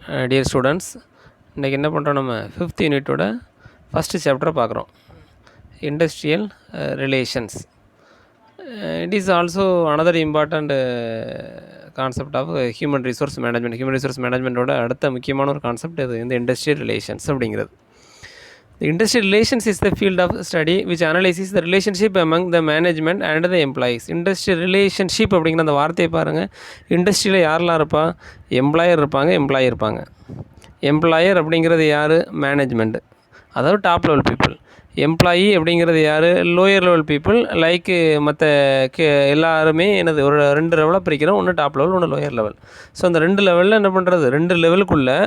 Dear students, இன்றைக்கி என்ன பண்ணுறோம் நம்ம 5th யூனிட்டோட ஃபஸ்ட்டு சாப்டரை பார்க்குறோம். Industrial relations. It is also another important concept of human resource management. Human resource மேனேஜ்மெண்ட்டோட அடுத்த முக்கியமான ஒரு கான்செப்ட் இது இந்த இண்டஸ்ட்ரியல் ரிலேஷன்ஸ் அப்படிங்கிறது. The industrial relations is the field of study which analyzes the relationship among the management and the employees. Industrial relationship அப்படிங்கிற அந்த வார்த்தையை பாருங்கள். இண்டஸ்ட்ரியில் யாரெல்லாம் இருப்பா? எம்ப்ளாயர் இருப்பாங்க, எம்ப்ளாயி இருப்பாங்க. எம்ப்ளாயர் அப்படிங்கிறது யார்? மேனேஜ்மெண்ட்டு, அதாவது டாப் லெவல் பீப்புள். எம்ப்ளாயி அப்படிங்கிறது யார்? Lower level people. லைக்கு மற்ற எல்லாருமே என்னது ஒரு 2 லெவலாக பிரிக்கிறோம். ஒன்று டாப் லெவல், ஒன்று லோயர் லெவல். ஸோ அந்த 2 லெவலில் என்ன பண்ணுறது? 2 லெவலுக்குள்ளே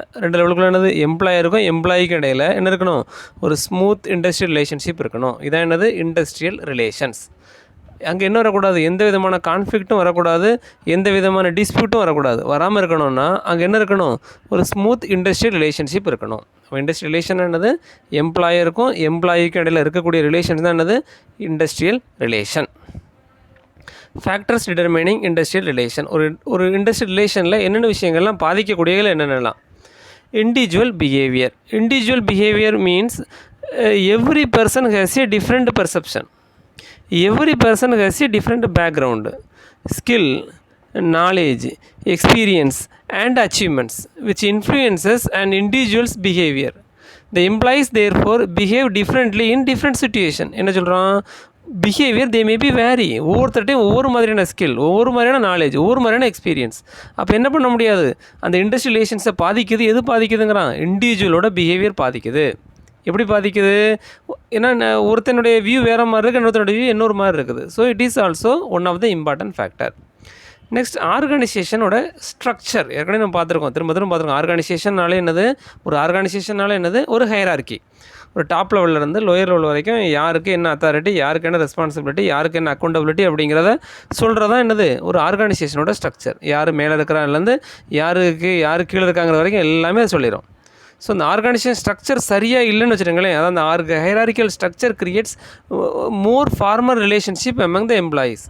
என்னது? எம்ப்ளாயருக்கும் எம்ப்ளாயிக்கும் இடையில் என்ன இருக்கணும்? ஒரு ஸ்மூத் இண்டஸ்ட்ரியல் ரிலேஷன்ஷிப் இருக்கணும். இதான் என்னது? Industrial relations. அங்கே என்ன வரக்கூடாது? எந்த விதமான கான்ஃப்ளிக்ட்டும் வரக்கூடாது, எந்த விதமான டிஸ்பியூட்டும் வரக்கூடாது. வராமல் இருக்கணும்னா அங்கே என்ன இருக்கணும்? ஒரு ஸ்மூத் இண்டஸ்ட்ரியல் ரிலேஷன்ஷிப் இருக்கணும். இண்டஸ்ட்ரியல் ரிலேஷன் என்னது? எம்ப்ளாயருக்கும் எம்ப்ளாயிக்கும் இடையில் இருக்கக்கூடிய ரிலேஷன்ஸ் தான் என்னது? Industrial relation. Factors determining industrial relation. ஒரு இண்டஸ்ட்ரியல் ரிலேஷனில் என்னென்ன விஷயங்கள்லாம் பாதிக்கக்கூடியகள் என்னென்னலாம்? Individual behaviour. Individual behaviour means every person has a different perception. Every person has a different background, skill, knowledge, experience and achievements which influences an individual's behavior. The employees therefore behave differently in different situation. என்ன சொல்கிறோம்? Behaviour they may be vary. ஒவ்வொருத்தர்ட்டையும் ஒவ்வொரு மாதிரியான skill, ஒவ்வொரு மாதிரியான knowledge, ஒவ்வொரு மாதிரியான experience. அப்போ என்ன பண்ண முடியாது? அந்த இண்டஸ்ட்ரியல் ரிலேஷன்ஸை பாதிக்குது. எது பாதிக்குதுங்கிறான்? இண்டிவிஜுவலோட பிஹேவியர் பாதிக்குது. எப்படி பாதிக்குது? ஏன்னா ஒருத்தனுடைய வியூ வேறு மாதிரி இருக்குது, இன்னொருத்தனுடைய வியூ இன்னொரு மாதிரி இருக்குது. So it is also one of the important factor. Next ஆர்கனைசேஷனோட ஸ்ட்ரக்சர். ஏற்கனவே நம்ம பார்த்துருக்கோம், திரும்ப பார்த்துருக்கோம். ஆர்கனைசேஷன்னாலே என்னது? ஒரு ஆர்கனைசேஷனாலே என்னது? ஒரு ஹையரார்கி. ஒரு டாப் லெவல்லேருந்து லோயர் லெவல் வரைக்கும் யாருக்கு என்ன அத்தாரிட்டி, யாருக்கு என்ன ரெஸ்பான்சிபிலிட்டி, யாருக்கு என்ன அக்கௌண்டபிலிட்டி அப்படிங்கிறத சொல்கிறதான் என்னது? ஒரு ஆர்கனைசேஷனோட ஸ்ட்ரக்சர். யார் மேலே இருக்கிறாங்கலேருந்து யார் கீழே இருக்காங்கிற வரைக்கும் எல்லாமே அது சொல்லிடும். ஸோ இந்த ஆர்கனைசேஷன் ஸ்ட்ரக்சர் சரியாக இல்லைன்னு வச்சுருங்களேன், அதான் அந்த hierarchical structure creates more formal relationship among the employees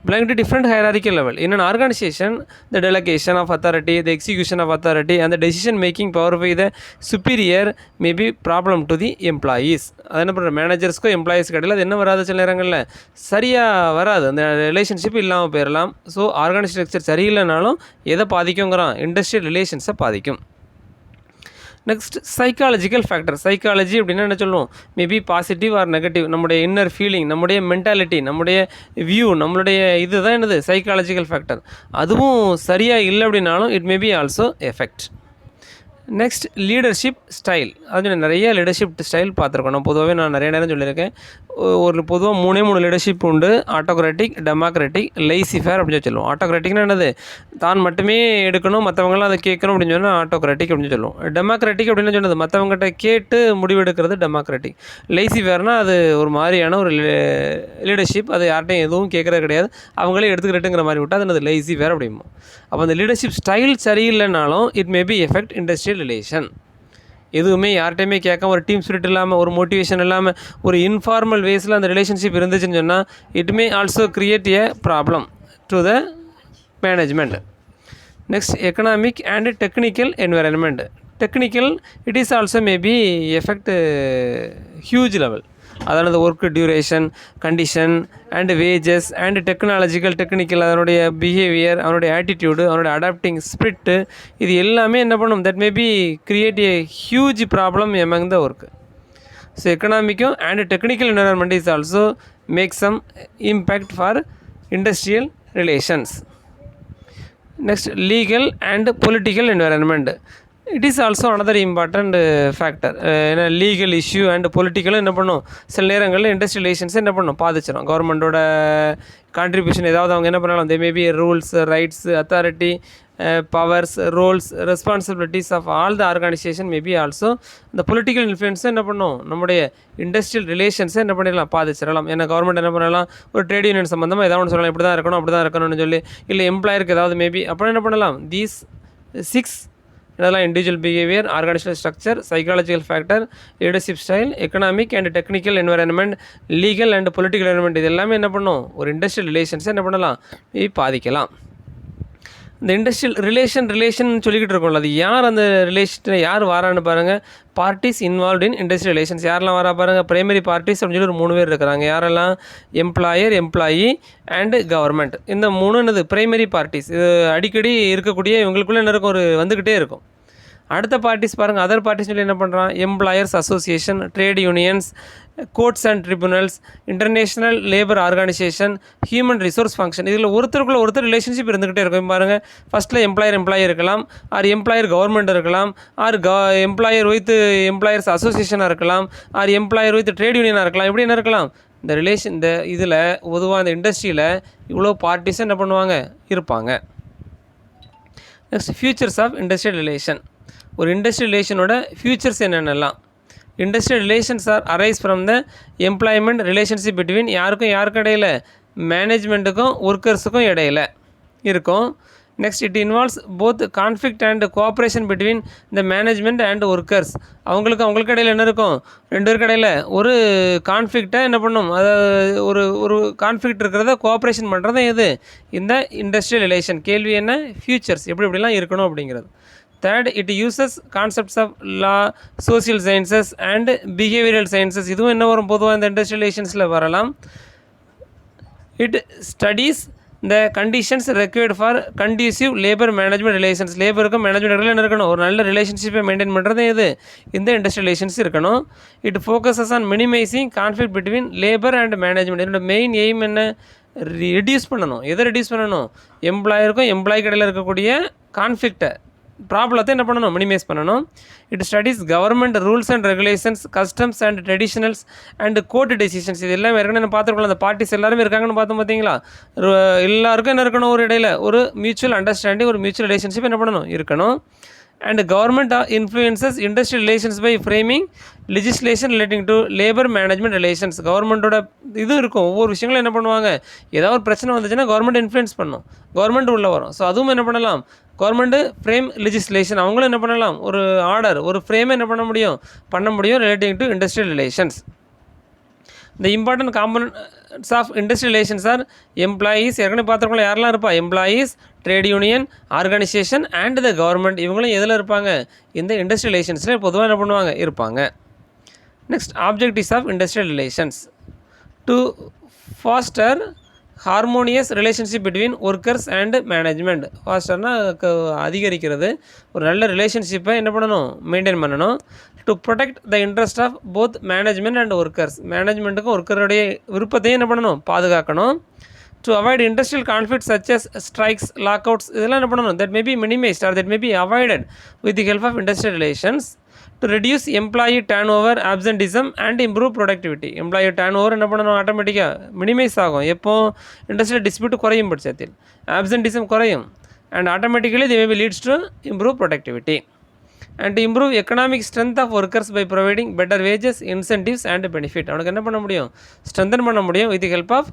belonging to different hierarchical level. In an organization, the delegation of authority, the execution of authority and the decision making power by the superior may be problem to the employees. அது என்ன பண்ணுற? மேனேஜர்ஸ்க்கும் எம்ப்ளாயீஸ்க்கு இடையில் அது என்ன வராது? சில நேரங்களில் சரியாக வராது, அந்த ரிலேஷன்ஷிப் இல்லாமல் போயிடலாம். ஸோ ஆர்கனைசேஷன் ஸ்ட்ரக்சர் சரியில்லைனாலும் எதை பாதிக்குங்கிறான்? இண்டஸ்ட்ரியல் ரிலேஷன்ஸை பாதிக்கும். Next psychological factor. சைக்காலஜி அப்படின்னா என்ன சொல்லுவோம்? Maybe positive or negative. நம்முடைய இன்னர் ஃபீலிங், நம்முடைய மென்டாலிட்டி, நம்முடைய வியூ, நம்மளுடைய இதுதான் என்னது? Psychological factor. அதுவும் சரியாக இல்லை அப்படின்னாலும் it maybe also effect. Next leadership style. அது நிறைய லீடர்ஷிப் ஸ்டைல் பார்த்துருக்கோம். நான் நிறைய நேரம் சொல்லியிருக்கேன். ஒரு பொதுவாக 3 லீடர்ஷிப் உண்டு. ஆட்டோக்ராட்டிக், டெமோக்ராட்டிக், லைசிஃபேர் அப்படின்னு சொல்லுவோம். ஆட்டோக்ராட்டிக்னா என்னது? தான் மட்டுமே எடுக்கணும், மற்றவங்களாம் அதை கேட்கணும் அப்படின்னு சொன்னால் ஆட்டோக்ராட்டிக் அப்படின்னு சொல்லுவோம். டெமோக்ராட்டிக் அப்படின்னு சொன்னது மற்றவங்ககிட்ட கேட்டு முடிவெடுக்கிறது டெமோக்ராட்டிக். லைசிஃபேர்னால் அது ஒரு மாதிரியான ஒரு லீடர்ஷிப். அது யார்கிட்டையும் எதுவும் கேட்குறது கிடையாது, அவங்களே எடுத்துக்கிட்டுங்கிற மாதிரி விட்டால் அது என்னது? லைசிஃபேர் அப்படிமோ. அப்போ அந்த லீடர்ஷிப் ஸ்டைல் சரியில்லைனாலும் it may be effect industrial relation. எதுவுமே யார்கிட்டையுமே கேட்காம, ஒரு டீம் ஸ்பிரிட் இல்லாமல், ஒரு மோட்டிவேஷன் இல்லாமல், ஒரு இன்ஃபார்மல் வேஸில் அந்த ரிலேஷன்ஷிப் இருந்துச்சுன்னு சொன்னால் it may also create a problem to the management. Next economic and technical environment. Technical it is also maybe effect huge level. அதாவது work duration, condition and wages and technical, அதனுடைய behaviour, அவனுடைய attitude, அவனுடைய adapting spirit, இது எல்லாமே என்ன பண்ணும்? That may be create a huge problem among the work. So எக்கனாமிக்கும் and technical environment is also make some impact for industrial relations. Next legal and political environment. It is also another important factor. ஏன்னா legal issue and பொலிட்டிக்கலும் என்ன பண்ணும்? சில நேரங்களில் industrial ரிலேஷன்ஸை என்ன பண்ணும்? பாதிச்சிடும். கவர்மெண்ட்டோட contribution ஏதாவது அவங்க என்ன பண்ணலாம்? They maybe rules, rights, authority, powers, roles, responsibilities of all the organisation maybe also இந்த பொலிட்டிக்கல் இன்ஃப்ளூயன்ஸை என்ன பண்ணும்? நம்முடைய இண்டஸ்ட்ரியல் ரிலேஷன்ஸை என்ன பண்ணிடலாம்? பாதிச்சிடலாம். ஏன்னா கவர்மெண்ட் என்ன பண்ணலாம்? ஒரு ட்ரேட் யூனியன் சம்மந்தமாக ஏதாவது ஒன்று சொல்லலாம், இப்படி தான் இருக்கணும், அப்படி தான் இருக்கணும்னு சொல்லி. இல்லை எம்ப்ளாயருக்கு ஏதாவது மேபி அப்புறம் என்ன பண்ணலாம்? தீஸ் 6 இதெல்லாம் individual behaviour, organisational structure, psychological factor, leadership style, economic and technical environment, legal and political environment, இது எல்லாமே என்ன பண்ணும்? ஒரு இண்டஸ்ட்ரியல் ரிலேஷன்ஸை என்ன பண்ணலாம்? பாதிக்கலாம். இந்த இண்டஸ்ட்ரியல் ரிலேஷன் சொல்லிக்கிட்டு இருக்கோம்ல, அது யார் அந்த ரிலேஷனை யார் வாரான்னு பாருங்கள். Parties involve in industrial relations யாரெல்லாம் வரா பாருங்கள். பிரைமரி பார்ட்டிஸ் அப்படின்னு சொல்லி ஒரு 3 பேர் இருக்கிறாங்க. யாரெல்லாம்? Employer, employee and government. இந்த 3 என்னது பிரைமரி பார்ட்டிஸ். இது அடிக்கடி இருக்கக்கூடிய இவங்களுக்குள்ளே என்ன இருக்கும், ஒரு வந்துக்கிட்டே இருக்கும். அடுத்த பார்ட்டிஸ் பாருங்கள். அதர் பார்ட்டிஸ் சொல்லி என்ன பண்ணுறான்? Employers association, trade unions, courts and tribunals, international labour organisation, human resource function. இதில் ஒருத்தருக்குள்ள ஒருத்தர் ரிலேஷன்ஷிப் இருந்துக்கிட்டே இருக்கும். பாருங்கள், ஃபஸ்ட்டில் எம்ப்ளாயர் இருக்கலாம், ஆர் எம்ப்ளாயர் கவர்மெண்ட் இருக்கலாம், ஆர் எம்ப்ளாயர் வித் எம்ப்ளாயர்ஸ் அசோசியேஷனாக இருக்கலாம், ஆர் எம்ப்ளாயர் வித் ட்ரேட் யூனியனாக இருக்கலாம். இப்படி என்ன இருக்கலாம்? இந்த ரிலேஷன் இந்த இதில் பொதுவாக இந்த இண்டஸ்ட்ரியில் இவ்வளோ பார்ட்டிஸும் என்ன பண்ணுவாங்க, இருப்பாங்க. Next, futures of industrial relation. ஒரு இண்டஸ்ட்ரியல் ரிலேஷனோட ஃபியூச்சர்ஸ் என்னென்னலாம்? Industrial relations are arise from the employment relationship between யாருக்கும் இடையில? மேனேஜ்மெண்ட்டுக்கும் ஒர்க்கர்ஸுக்கும் இடையில இருக்கும். Next, it involves both conflict and cooperation between the management and workers. அவங்களுக்கு இடையில் என்ன இருக்கும்? 2 பேருக்கு இடையில் ஒரு கான்ஃப்ளிக்டை என்ன பண்ணும், அதாவது ஒரு கான்ஃப்ளிக்ட் இருக்கிறத கோஆப்ரேஷன் பண்ணுறது எது? இந்த இண்டஸ்ட்ரியல் ரிலேஷன். கேள்வி என்ன? ஃபியூச்சர்ஸ் எப்படிலாம் இருக்கணும் அப்படிங்கிறது. Third, it uses concepts of law, social sciences and behavioural sciences. இதுவும் என்ன வரும்? பொதுவாக இந்த இண்டஸ்ட்ரியல் ரிலேஷன்ஸில் வரலாம். It studies the conditions required for conducive labour management relations. லேபருக்கும் மேனேஜ்மெண்ட் என்ன இருக்கணும்? ஒரு நல்ல ரிலேஷன்ஷிப்பை மெயின்டைன் பண்ணுறது எது? இந்த இண்டஸ்ட்ரியல் ரிலேஷன்ஸ் இருக்கணும். It focuses on minimising conflict between labour and management. என்னோட மெயின் எய்ம் என்ன? ரெடியூஸ் பண்ணணும். எதை ரெடியூஸ் பண்ணணும்? எம்ப்ளாயருக்கும் எம்ப்ளாய்க்கு இடையில் இருக்கக்கூடிய கான்ஃப்ளிக்டை, ப்ராப்ளத்தை என்ன பண்ணணும்? மினிமைஸ் பண்ணணும். It studies government rules and regulations, customs and traditionals and court decisions. இது எல்லாம் ஏற்கனவே பார்த்துருக்கலாம். அந்த பார்ட்டிஸ் எல்லாருமே இருக்காங்கன்னு பார்த்தோம் பார்த்தீங்களா? எல்லாருக்கும் என்ன இருக்கணும்? ஒரு இடையில ஒரு மியூச்சுவல் அண்டர்ஸ்டாண்டிங், ஒரு மியூச்சுவல் ரிலேஷன்ஷிப் என்ன பண்ணணும்? இருக்கணும். And government influences industrial relations by framing legislation relating to labour management relations. கவர்மெண்ட்டோட இது இருக்கும். ஒவ்வொரு விஷயங்களும் என்ன பண்ணுவாங்க? ஏதாவது ஒரு பிரச்சனை வந்துச்சுன்னா கவர்மெண்ட் இன்ஃப்ளூயன்ஸ் பண்ணும், கவர்மெண்ட் உள்ளே வரும். ஸோ அதுவும் என்ன பண்ணலாம்? கவர்மெண்ட்டு ஃப்ரேம் லெஜிஸ்லேஷன், அவங்களும் என்ன பண்ணலாம்? ஒரு ஆர்டர், ஒரு ஃப்ரேமை என்ன பண்ண முடியும் relating to industrial relations. The important components of industrial relations are employees. ஏற்கனவே பார்த்துருக்கோம் யாரெல்லாம் இருப்பா? Employees, trade union, organisation and the government. இவங்களும் எதில் இருப்பாங்க? இந்த இண்டஸ்ட்ரியல் ரிலேஷன்ஸில் பொதுவாக என்ன பண்ணுவாங்க? இருப்பாங்க. Next, objectives of industrial relations. To foster harmonious relationship between workers and management. ஃபாஸ்டர்னால் அதிகரிக்கிறது. ஒரு நல்ல ரிலேஷன்ஷிப்பை என்ன பண்ணணும்? மெயின்டைன் பண்ணணும். To protect the interest of both management and workers. மேனேஜ்மெண்ட்டுக்கும் ஒர்க்கருடைய விருப்பத்தையும் என்ன பண்ணணும்? பாதுகாக்கணும். To avoid industrial conflict such as strikes, lockouts. இதெல்லாம் என்ன பண்ணணும்? That may be minimised or that may be avoided with the help of industrial relations. To reduce employee turn over, absenteeism and improve productivity. Employee turn over என்ன பண்ணணும்? ஆட்டோமேட்டிக்காக minimise ஆகும். எப்போ? Industrial dispute குறையும் பட்சத்தில் ஆப்சன்டிசம் குறையும். And automatically they may be leads to improve productivity. And improve economic strength of workers by providing better wages, incentives and benefit. அவனுக்கு என்ன பண்ண முடியும்? ஸ்ட்ரென்தன் பண்ண முடியும் வித் ஹெல்ப் ஆஃப்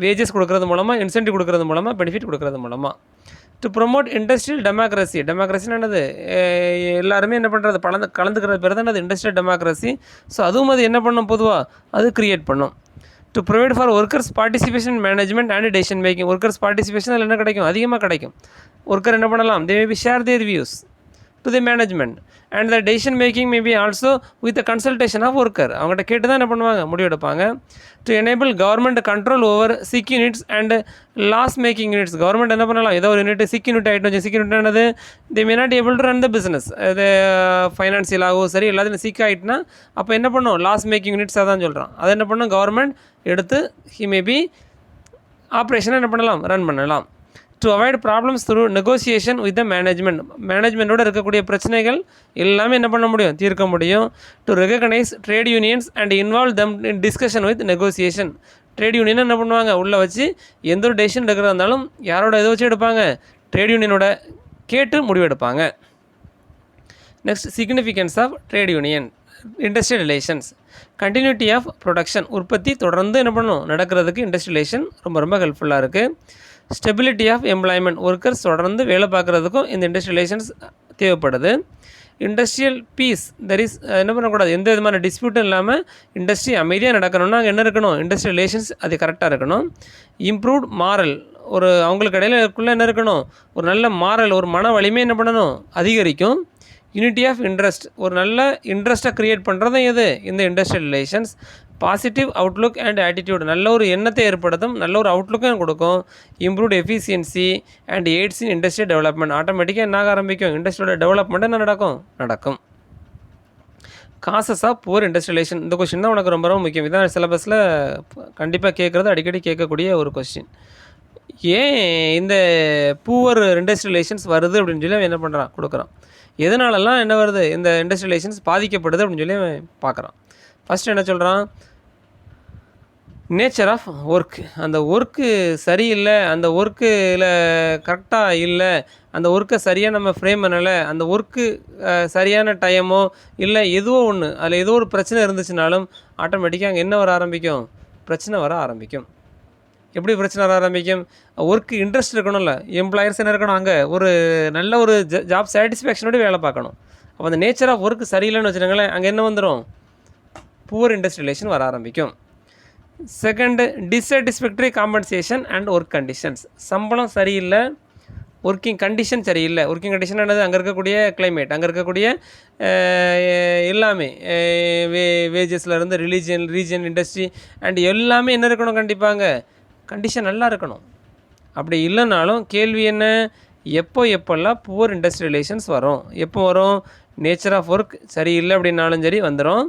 வேஜஸ் கொடுக்கறது மூலமாக, இன்சென்டிவ் கொடுக்கறது மூலமாக, பெனிஃபிட் கொடுக்கறது மூலமாக. To promote industrial democracy. டெமோக்ரஸின்னு என்னது? எல்லாருமே என்ன பண்ணுறது? கலந்துக்கிறது பேர் தான் அது இண்டஸ்ட்ரியல் டெமோக்ரஸி. ஸோ அதுவும் அது என்ன பண்ணும்? பொதுவாக அது க்ரியேட் பண்ணும். To provide for workers participation management and decision making. Workers participation அதில் என்ன கிடைக்கும்? அதிகமாக கிடைக்கும். ஒர்க்கர் என்ன பண்ணலாம்? They may be share their views to the management and the decision making may be also with the consultation of worker. அவங்ககிட்ட கேட்டு தான் என்ன பண்ணுவாங்க? முடிவெடுப்பாங்க. To enable government control over sick units and loss making units. Government என்ன பண்ணலாம்? ஏதோ ஒரு யூனிட் சிக் யூனிட் ஆகிட்டு, சிக் யூனிட் என்னது? They may not able to run the business. அது ஃபைனான்சியலாகவும் சரி எல்லாத்தையும் சிக் ஆகிட்டுனா அப்போ என்ன பண்ணும்? லாஸ் மேக்கிங் யூனிட்ஸாக தான் சொல்கிறான். அதை என்ன பண்ணும்? கவர்மெண்ட் எடுத்து ஹி மே பி ஆப்ரேஷனை என்ன பண்ணலாம்? ரன் பண்ணலாம். To avoid problems through negotiation with the management. மேனேஜ்மெண்ட்டோடு இருக்கக்கூடிய பிரச்சனைகள் எல்லாமே என்ன பண்ண முடியும்? தீர்க்க முடியும். To recognise trade unions and involve them in discussion with negotiation. Trade union என்ன பண்ணுவாங்க? உள்ளே வச்சு எந்த ஒரு டெசிஷன் எடுக்கிறதா இருந்தாலும் யாரோட இதை வச்சு எடுப்பாங்க? ட்ரேட் யூனியனோட கேட்டு முடிவெடுப்பாங்க. Next, significance of trade union industrial relations. Continuity of production. உற்பத்தி தொடர்ந்து என்ன பண்ணணும்? நடக்கிறதுக்கு இண்டஸ்ட்ரியல் ரிலேஷன் ரொம்ப ஹெல்ப்ஃபுல்லாக இருக்குது. Stability of employment. ஒர்க்கர்ஸ் தொடர்ந்து வேலை பார்க்குறதுக்கும் இந்த இண்டஸ்ட்ரியல் ரிலேஷன்ஸ் தேவைப்படுது. Industrial peace. தெர் இஸ் என்ன பண்ணக்கூடாது? எந்த விதமான டிஸ்பியூட்டும் இல்லாமல் இண்டஸ்ட்ரி அமைதியாக நடக்கணும்னா அங்கே என்ன இருக்கணும்? இண்டஸ்ட்ரியல் ரிலேஷன்ஸ் அது கரெக்டாக இருக்கணும். Improved moral. ஒரு அவங்களுக்கு இடையிலக்குள்ளே என்ன இருக்கணும், ஒரு நல்ல மாறல், ஒரு மன வலிமை என்ன பண்ணணும், அதிகரிக்கும். யூனிட்டி ஆஃப் இன்ட்ரெஸ்ட், ஒரு நல்ல இன்ட்ரெஸ்ட்டை க்ரியேட் பண்ணுறதும் எது, இந்த industrial relations. Positive outlook and attitude, நல்ல ஒரு எண்ணத்தை ஏற்படுத்தும், நல்ல ஒரு அவுட்லுக்கும் கொடுக்கும். Improved efficiency and aids in industrial development, ஆட்டோமேட்டிக்காக என்ன ஆக ஆரம்பிக்கும், இண்டஸ்ட்ரியோட டெவலப்மெண்ட் என்ன நடக்கும். Causes of poor industrial relation, இந்த கொஸ்டின் தான் உனக்கு ரொம்ப ரொம்ப முக்கியம். இதான் சிலபஸில் கண்டிப்பாக கேட்குறது, அடிக்கடி கேட்கக்கூடிய ஒரு கொஸ்டின். ஏன் இந்த புவர் இண்டஸ்ட்ரியல் ரிலேஷன்ஸ் வருது அப்படின்னு சொல்லி அவன் என்ன பண்ணுறான், கொடுக்குறான். எதனாலலாம் என்ன வருது, இந்த இண்டஸ்ட்ரியல் ரிலேஷன்ஸ் பாதிக்கப்படுது அப்படின்னு சொல்லி அவன் பார்க்குறான். ஃபஸ்ட்டு என்ன சொல்கிறான், நேச்சர் ஆஃப் ஒர்க், அந்த ஒர்க்கு சரியில்லை, அந்த ஒர்க்கில் கரெக்டாக இல்லை, அந்த ஒர்க்கை சரியாக நம்ம ஃப்ரேம் பண்ணலை, அந்த ஒர்க்கு சரியான டைமோ இல்லை எதுவோ ஒன்று, அதில் ஏதோ ஒரு பிரச்சனை இருந்துச்சுனாலும் ஆட்டோமேட்டிக்காக அங்கே என்ன வர ஆரம்பிக்கும், பிரச்சனை வர ஆரம்பிக்கும். எப்படி பிரச்சனை வர ஆரம்பிக்கும், ஒர்க்கு இன்ட்ரெஸ்ட் இருக்கணும்ல, எம்ப்ளாயர்ஸ் என்ன இருக்கணும், அங்கே ஒரு நல்ல ஒரு ஜாப் சாட்டிஸ்ஃபேக்ஷனோடு வேலை பார்க்கணும். அப்போ அந்த நேச்சர் ஆஃப் ஒர்க் சரியில்லைன்னு வச்சுக்கோங்களேன், அங்கே என்ன வந்துடும், புவர் இண்டஸ்ட்ரியல் ரிலேஷன் வர ஆரம்பிக்கும். Second, dissatisfactory compensation and work conditions, சம்பளம் சரியில்லை, ஒர்க்கிங் கண்டிஷன் சரியில்லை. ஒர்க்கிங் கண்டிஷன் என்னது, அங்கே இருக்கக்கூடிய கிளைமேட், அங்கே இருக்கக்கூடிய எல்லாமே வேஜஸ்லேருந்து ரீஜன் இண்டஸ்ட்ரி அண்ட் எல்லாமே என்ன இருக்கணும், கண்டிப்பாங்க கண்டிஷன் நல்லா இருக்கணும். அப்படி இல்லைனாலும் கேள்வி என்ன, எப்போல்லாம் புவர் இண்டஸ்ட்ரியல் ரிலேஷன்ஸ் வரும், எப்போ வரும், நேச்சர் ஆஃப் ஒர்க் சரியில்லை அப்படின்னாலும் சரி வந்துடும்.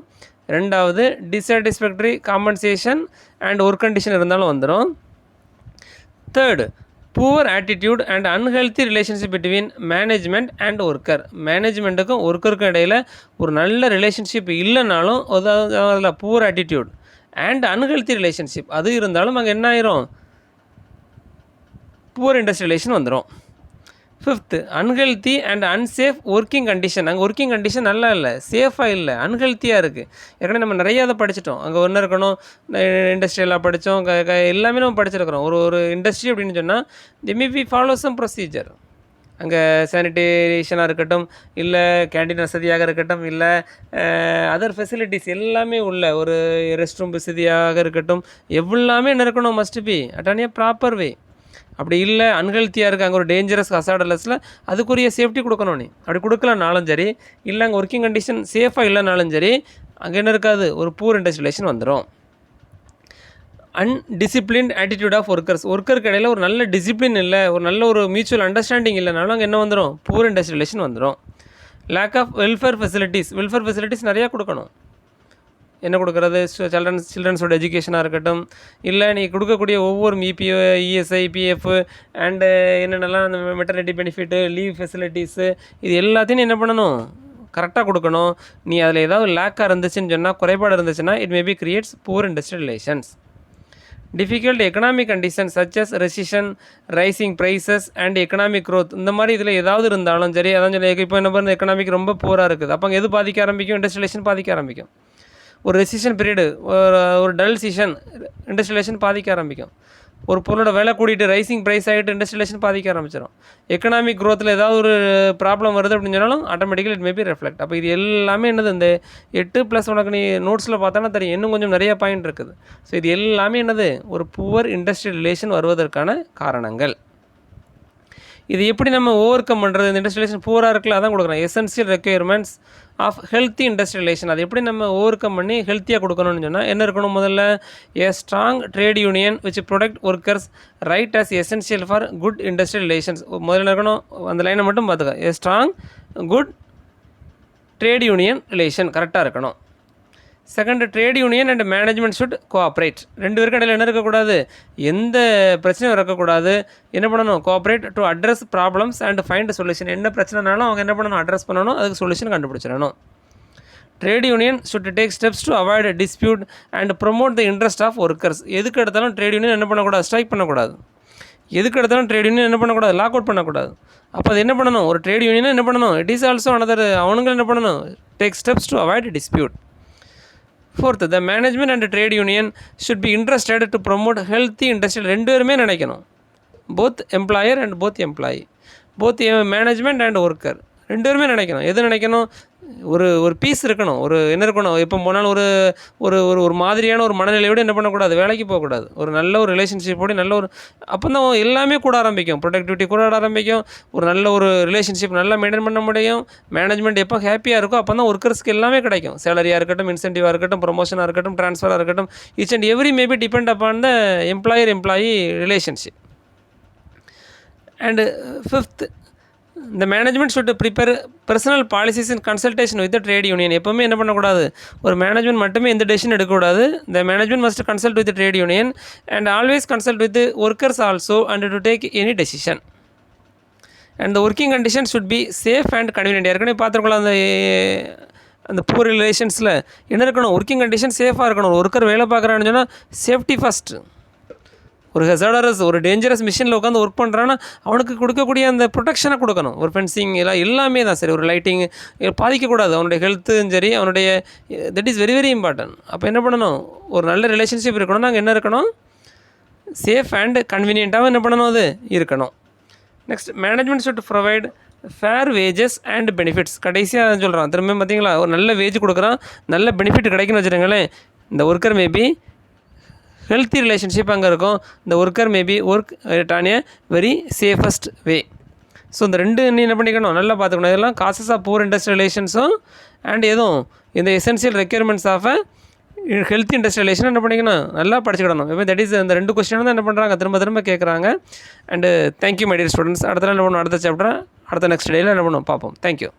ரெண்டாவது, dissatisfactory compensation and work condition இருந்தாலும் வந்துடும். Third, poor attitude and unhealthy relationship between management and worker, மேனேஜ்மெண்ட்டுக்கும் ஒர்க்கருக்கும் இடையில் ஒரு நல்ல ரிலேஷன்ஷிப் இல்லைனாலும் அதில் poor attitude and unhealthy relationship அது இருந்தாலும் அங்கே என்ன ஆயிரும், புவர் இண்டஸ்ட்ரியல் ரிலேஷன் வந்துடும். Fifth, unhealthy and unsafe working condition, அங்கே ஒர்க்கிங் கண்டிஷன் நல்லா இல்லை, சேஃபாக இல்லை, அன்ஹெல்த்தியாக இருக்குது. ஏற்கனவே நம்ம நிறையா அதை படிச்சிட்டோம். அங்கே ஒன்று இருக்கணும், இண்டஸ்ட்ரியலாக படித்தோம், எல்லாமே நம்ம படிச்சிருக்கிறோம். ஒரு இண்டஸ்ட்ரி அப்படின்னு சொன்னால் they may be follow some procedure. அங்கே சானிடேஷனாக இருக்கட்டும், இல்லை கேண்டீன் வசதியாக இருக்கட்டும், இல்லை அதர் ஃபெசிலிட்டிஸ் எல்லாமே உள்ள ஒரு ரெஸ்ட் ரூம் வசதியாக இருக்கட்டும், எல்லாமே என்ன இருக்கணும், must be at an A proper way. அப்படி இல்லை அன்ஹெல்த்தியாக இருக்குது, அங்கே ஒரு டேஞ்சரஸ் ஹசார்டலஸில் அதுக்குரிய சேஃப்டி கொடுக்கணும். நீ அப்படி கொடுக்கலனாலும் சரி, இல்லை அங்கே ஒர்க்கிங் கண்டிஷன் சேஃபாக இல்லைனாலும் சரி, அங்கே என்ன இருக்காது, ஒரு புவர் இண்டஸ்ட்ரியல் ரிலேஷன் வந்துடும். அன்டிசிப்ளின்ட் ஆட்டிடியூட் ஆஃப் ஒர்க்கருக்கு இடையில் ஒரு நல்ல டிசிப்ளின் இல்லை, ஒரு நல்ல ஒரு மியூச்சுவல் அண்டர்ஸ்டாண்டிங் இல்லைனாலும் அங்கே என்ன வந்துடும், புவர் இண்டஸ்ட்ரியல் ரிலேஷன் வந்துடும். லேக் ஆஃப் வெல்ஃபேர் ஃபெசிலிட்டிஸ் நிறையா கொடுக்கணும். என்ன கொடுக்குறது, சில்ட்ரன்ஸோட எஜுகேஷனாக இருக்கட்டும், இல்லை நீ கொடுக்கக்கூடிய ஒவ்வொரு இபிஓ, இஎஸ்ஐ, பிஎஃப் அண்டு என்னென்னலாம் அந்த மெட்டர்னிட்டி பெனிஃபிட்டு, லீவ் ஃபெசிலிட்டிஸு, இது எல்லாத்தையும் என்ன பண்ணணும், கரெக்டாக கொடுக்கணும். நீ அதில் ஏதாவது லேக்காக இருந்துச்சுன்னு சொன்னால், குறைபாடு இருந்துச்சுன்னா, it maybe creates poor industrial relations. Difficult economic condition such as recession, rising prices and economic growth, இந்த மாதிரி இதில் ஏதாவது இருந்தாலும் சரி, அதான் சொல்லி இப்போ என்ன பண்ணுறது, எக்கனாமிக் ரொம்ப புவராக இருக்குது, அப்போ அங்கே எது பாதிக்க ஆரம்பிக்கும், இண்டஸ்ட்ரியல் ரிலேஷன் பாதிக்க ஆரம்பிக்கும். ஒரு ரெசிஷன் பீரியடு, ஒரு டல் சீசன், இண்டஸ்ட்ரியல் ரிலேஷன் பாதிக்க ஆரம்பிக்கும். ஒரு பொருளோட விலை கூட்டிகிட்டு ரைசிங் ப்ரைஸ் ஆகிட்டு இண்டஸ்ட்ரியல் ரிலேஷன் பாதிக்க ஆரம்பிச்சிடும். எக்கனாமிக் க்ரோத்தில் ஏதாவது ஒரு ப்ராப்ளம் வருது அப்படின்னு சொன்னாலும் ஆட்டோமேட்டிக்கலி இட் மேபி ரெஃப்ளெக்ட். அப்போ இது எல்லாமே என்னது, இந்த 8+ உனக்கு நீ நோட்ஸில் பார்த்தானா தெரியும், இன்னும் கொஞ்சம் நிறையா பாயிண்ட் இருக்குது. ஸோ இது எல்லாமே என்னது, ஒரு புவர் இண்டஸ்ட்ரியல் ரிலேஷன் வருவதற்கான காரணங்கள். இது எப்படி நம்ம ஓவர் கம் பண்ணுறது, இந்த இண்டஸ்ட்ரியல் ரிலேஷன் புவராக இருக்குல்ல, அதான் கொடுக்குறேன். Essential requirements of healthy industrial relation, அது எப்படி நம்ம ஓவர் கம் பண்ணி ஹெல்த்தியாக கொடுக்கணும்னு சொன்னால் என்ன இருக்கணும், முதல்ல ஏ strong trade union which protect workers right as essential for good industrial relations. முதல்ல இருக்கணும், அந்த லைனை மட்டும் பார்த்துக்க, ஏ strong good trade union relation கரெக்டாக இருக்கணும். Second, trade union and management should cooperate. ரெண்டு பேருக்கு இடையில் என்ன இருக்கக்கூடாது, எந்த பிரச்சனையும் இருக்கக்கூடாது. என்ன பண்ணணும், cooperate to address problems and find solution. என்ன பிரச்சனைனாலும் அவங்க என்ன பண்ணணும், அட்ரஸ் பண்ணணும், அதுக்கு சொல்யூஷன் கண்டுபிடிச்சிடணும். Trade union should take steps to avoid dispute and promote the interest of workers. எதுக்கு எடுத்தாலும் ட்ரேட் யூனியன் என்ன பண்ணக்கூடாது, ஸ்ட்ரைக் பண்ணக்கூடாது. எதுக்கு எடுத்தாலும் ட்ரேட் யூனியன் என்ன பண்ணக்கூடாது, லாக் அவுட் பண்ணக்கூடாது. அப்போ அது என்ன பண்ணணும், ஒரு ட்ரேட் யூனியன் என்ன பண்ணணும், இட் இஸ் ஆல்சோ அனதர், அவனுங்க என்ன பண்ணணும், take steps to avoid dispute. Fourth, the management and trade union should be interested to promote healthy industrial. ரெண்டு பேருமே நினைக்கணும், both employer and both employee, both management and worker, 2 பேருமே நினைக்கணும். எது நினைக்கணும்? ஒரு பீஸ் இருக்கணும். என்ன இருக்கணும்? எப்போ போனாலும் ஒரு ஒரு ஒரு ஒரு மாதிரியான ஒரு மனநிலையோடு என்ன பண்ணக்கூடாது? வேலைக்கு போகக்கூடாது. ஒரு நல்ல ஒரு ரிலேஷன்ஷிப்போடு நல்ல ஒரு அப்போ தான் எல்லாமே கூட ஆரம்பிக்கும். ப்ரொடக்டிவிட்டி கூட ஆரம்பிக்கும். ஒரு நல்ல ஒரு ரிலேஷன்ஷிப் நல்லா மெயின்டைன் பண்ண முடியும். மேனேஜ்மெண்ட் எப்போ ஹேப்பியாக இருக்கோ அப்போ தான் ஒர்க்கர்ஸ்க்கு எல்லாமே கிடைக்கும். சேலரியாக இருக்கட்டும், இன்சென்டிவாக இருக்கட்டும், ப்ரொமோஷனாக இருக்கட்டும், ட்ரான்ஸ்ஃபராக இருக்கட்டும், each and every may be depend upon the employee relationship. And fifth, இந்த management should prepare personnel policies in consultation with trade union. எப்போவுமே என்ன பண்ணக்கூடாது? ஒரு மேனேஜ்மெண்ட் மட்டுமே எந்த டெசிஷன் எடுக்கக்கூடாது. The management must consult with trade union and always consult with workers also and to take any decision. And the working condition should be safe and convenient. ஏற்கனவே பார்த்துருக்கலாம் அந்த பூர் ரிலேஷன்ஸில் என்ன இருக்கணும்? ஒர்க்கிங் கண்டிஷன் சேஃபாக இருக்கணும். ஒரு ஒர்க்கர் வேலை பார்க்குறான்னு சொன்னால் சேஃப்டி ஃபஸ்ட்டு. ஒரு ஹெசாடரஸ் ஒரு டேஞ்சரஸ் மிஷினில் உட்காந்து ஒர்க் பண்ணுறான்னா அவனுக்கு கொடுக்கக்கூடிய அந்த ப்ரொடெக்ஷனை கொடுக்கணும். ஒரு ஃபென்சிங் எல்லாமே தான் சரி, ஒரு லைட்டிங் பாதிக்கக்கூடாது. அவனுடைய ஹெல்த்தும் சரி, அவனுடைய that is very very important. அப்போ என்ன பண்ணணும்? ஒரு நல்ல ரிலேஷன்ஷிப் இருக்கணும். நாங்கள் என்ன இருக்கணும்? சேஃப் அண்ட் கன்வீனியண்ட்டாகவும் என்ன பண்ணணும்? அது இருக்கணும். Next, management should provide fair wages and benefits. கடைசியாக சொல்கிறான் திரும்ப பார்த்தீங்களா? ஒரு நல்ல வேஜ் கொடுக்குறான், நல்ல பெனிஃபிட் கிடைக்குன்னு வச்சுருங்களேன். இந்த ஒர்க்கர் மேபி ஹெல்த்தி ரிலேஷன்ஷிப் அங்கே இருக்கும். இந்த worker maybe work on a very safest way. So இந்த ரெண்டு நீ என்ன பண்ணிக்கணும்? நல்லா பார்த்துக்கணும். இதெல்லாம் காசஸ் ஆஃப் பூர் இண்டஸ்ட்ரியல் ரிலேஷன்ஸும் அண்ட் எதுவும் இந்த essential requirements of health industrial relation என்ன பண்ணிக்கணும்? நல்லா படிச்சுக்கிடணும். இப்போ தட் இஸ் இந்த 2 கொஸ்டின் தான் என்ன பண்ணுறாங்க? திரும்ப திரும்ப கேட்குறாங்க. And thank you my dear students. அடுத்த என்ன பண்ணுவோம்? அடுத்த சாப்டர் அடுத்த நெக்ஸ்ட் டேயில் என்ன பண்ணுவோம்? பார்ப்போம். தேங்க்யூ.